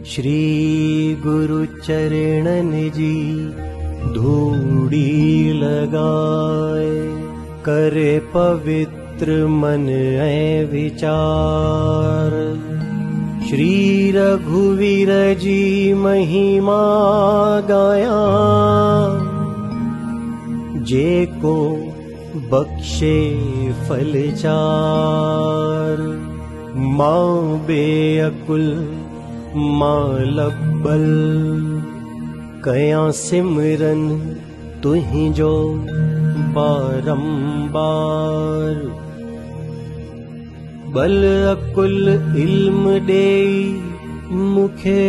श्री गुरु चरणन जी धूड़ी लगाए, करे पवित्र मन ऐ विचार। श्री रघुवीर जी महिमा गाया, जे को बख्शे फल चार। माँ बेअकुल माँ लब्बल, कया सिमरन तुहि जो बारंबार। बल अकुल इल्म देई मुखे,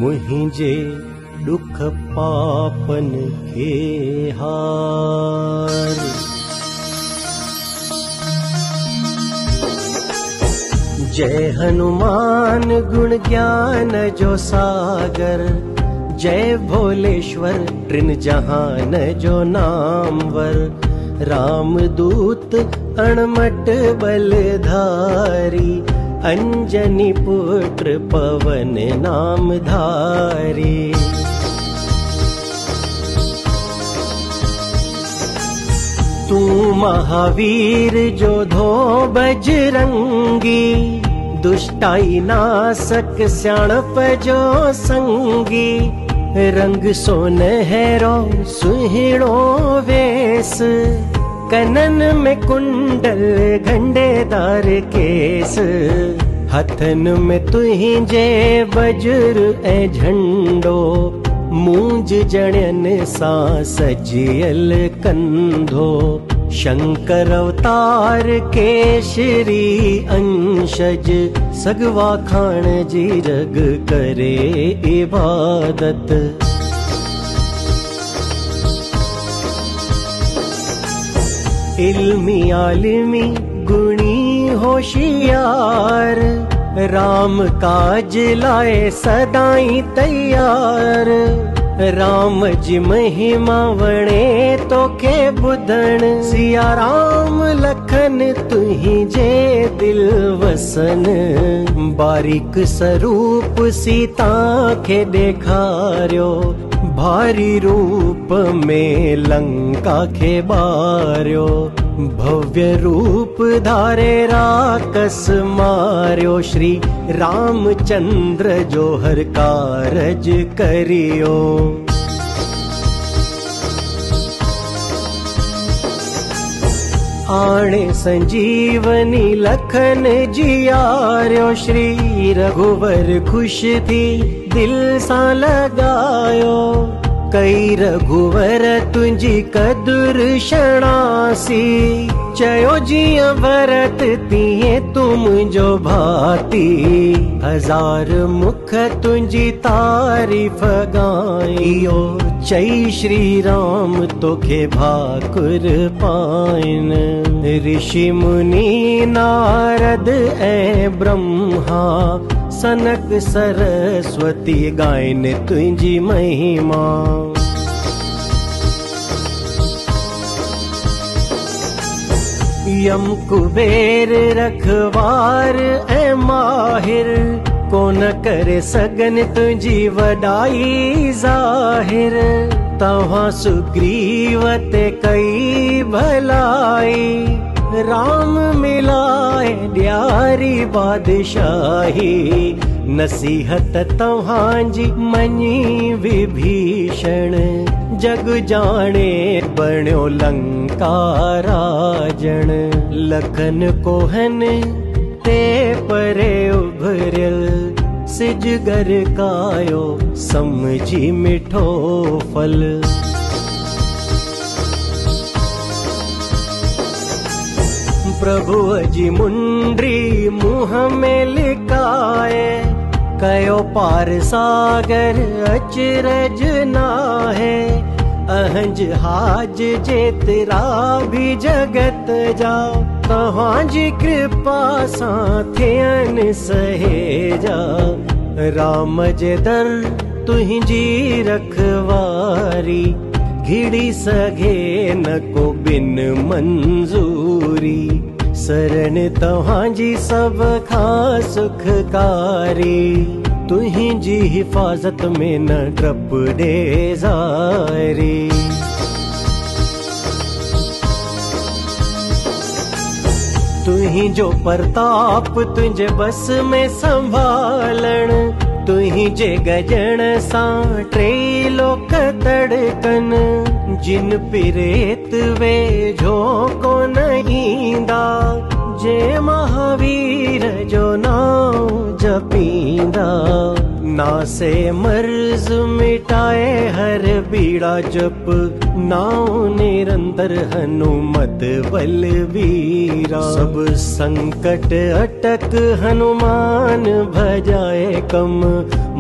मुहिंजे दुख पापन के हार। जय हनुमान गुण ज्ञान जो सागर, जय भोलेश्वर त्रिन जहान जो नामवर। रामदूत अणमट बलधारी, अंजनी पुत्र पवन नाम धारी। तू महावीर जो धो बजरंगी, दुष्टाई नासक स्याणप जो संगी। रंग सोनहरो सुहिणो वेश, कनन में कुंडल घंडेदार केस। हथन में तुहिंजे वज्र ए झंडो, मूंज जणन सा सजियल कंधो। शंकर अवतार केशरी अंशज, सगवा खान जी जग करे इबादत। इल्मी आलिमी गुणी होशियार, राम काज लाए सदाई तैयार। राम जी महिमा वणे तो के बुधन, सिया राम लखन तुहि जे दिल वसन। बारीक स्वरूप सीता के देखार्यो, भारी रूप में लंका के बार्यो। भव्य रूप धारे राकस मार्यो, श्री रामचंद्र जो हर कारज करियो। आणे संजीवनी लखन जियार्यो, श्री रघुवर खुश थी दिल सा लगायो। कई रघुवर तुझी कदुर शणासी, चयो जिया भरत तिये तुम जो भाती। हजार मुख तुझी तारीफ गाइयो, चई श्री राम तोखे भाकुर पाइन। ऋषि मुनि नारद ए ब्रह्मा, सनक सरस्वती गायन तुझी महिमा। यम कुबेर रखवार ए माहिर, को न करे सगन तुझी वडाई जाहिर। तहाँ सुग्रीवते कई भलाई, राम मिलाए ड्यारी बादशाही। नसीहत तव्हांजी मनी विभीषण, जग जाने बण्यो लंका राजन। लखन कोहन ते परे उभरियल, सिजगर कायो समझी मिठो फल। प्रभु अजी मुंड्री मुँह में लिकाए, कयो पार सागर अचरज नाहे। अहंज हाज जेतरा भी जगत जाओ, तव्हांजी कृपा साथियन सहेजा। राम जे दर तुहिंजी रखवारी, घिड़ी सघे न को बिन मंजूरी। शरण तव्हांजी सब खां सुखकारी, तुहिंजी हिफाजत में न डप ॾे ज़ारी। तुहिंजो प्रताप तुंहिंजे बस में संभालण, तुहिंजे गजण सां टे लोक तड़कन, जिन पिरेत वेझो कोन ईंदा, जे महावीर जो नाम जपींदा। नासे मर्ज मिटाए हर बीड़ा जप, नाम निरंतर हनुमत बलवीरा। सब संकट अटक हनुमान भजाए कम,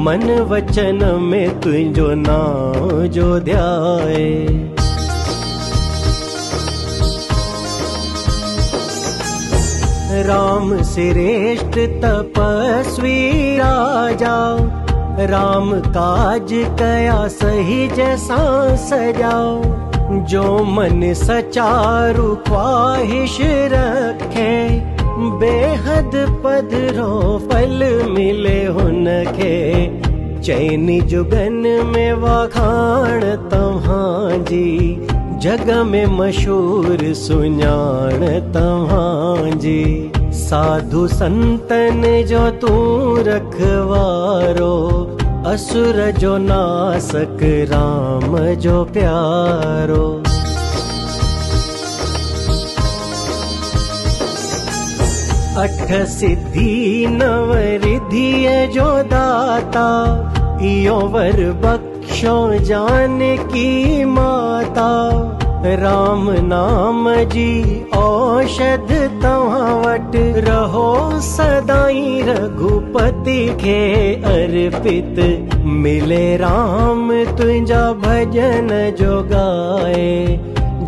मन वचन में तुझो नाम जो ध्याए। राम श्रेष्ठ तपस्वी राजा, राम काज कया सही जैसा सजाओ। जो मन सचारु ख्वाहिश रखे, बेहद पधरो फल मिले हुनखे। चैनी जुगन में वाखाण तव्हांजी, जग में मशहूर सुञाण तव्हांजी। साधु संतन जो तू रखवारो, असुर जो नासक राम जो प्यारो। अठ सिद्धि नव रिद्धि जो दाता, इयो वर बख्शो जानकी माता। राम नाम जी औषध तव्हां वट, रहो सदाई रघुपति के अर्पित। मिले राम तुझा भजन जो गाए,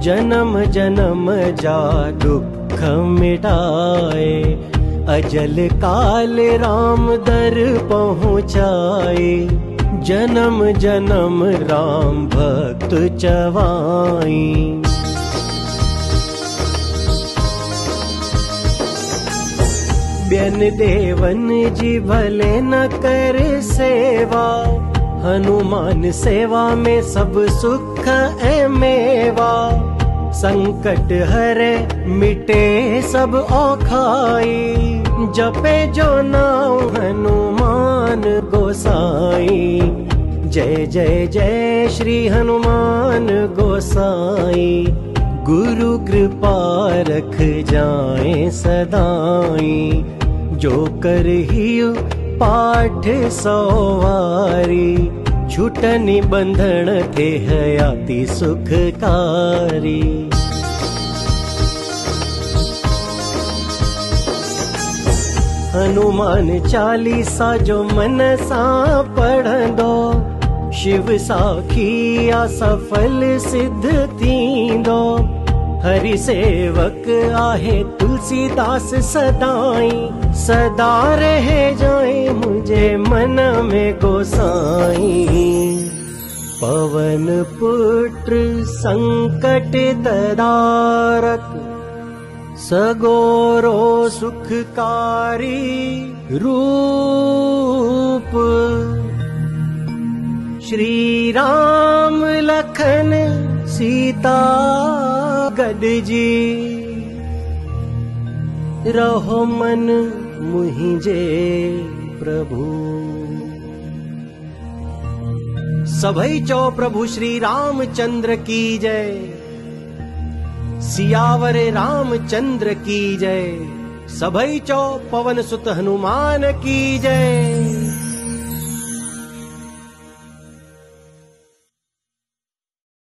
जन्म जन्म जा दुख मिटाए। अजल काल राम दर पहुँचाए, जन्म जन्म राम भक्त चवाई। ब्यन देवन जी भले न कर सेवा, हनुमान सेवा में सब सुख है मेवा। संकट हरे मिटे सब औखाई, जपे जो नाम हनुमान गोसाई। जय जय जय श्री हनुमान गोसाई, गुरु कृपा रख जाए सदाई। जो कर ही पाठ सवारी, छुटनी बंधन थे हयाती सुखकारी। हनुमान चालीसा जो मन सा पढ़ंदो, शिव साखी सफल सिद्ध थींदो। हरि सेवक आहे तुलसीदास सदाई, सदा रहे जाए मुझे मन में गोसाई। पवन पुत्र संकट तदारक, सगोरो सुखकारी रूप। श्री राम लखन सीता गद जी, रहो मन मुहिंजे प्रभु। सभई चो प्रभु श्री रामचंद्र की जय, सियावर रामचंद्र की जय। सभई चो पवन सुत हनुमान की जय।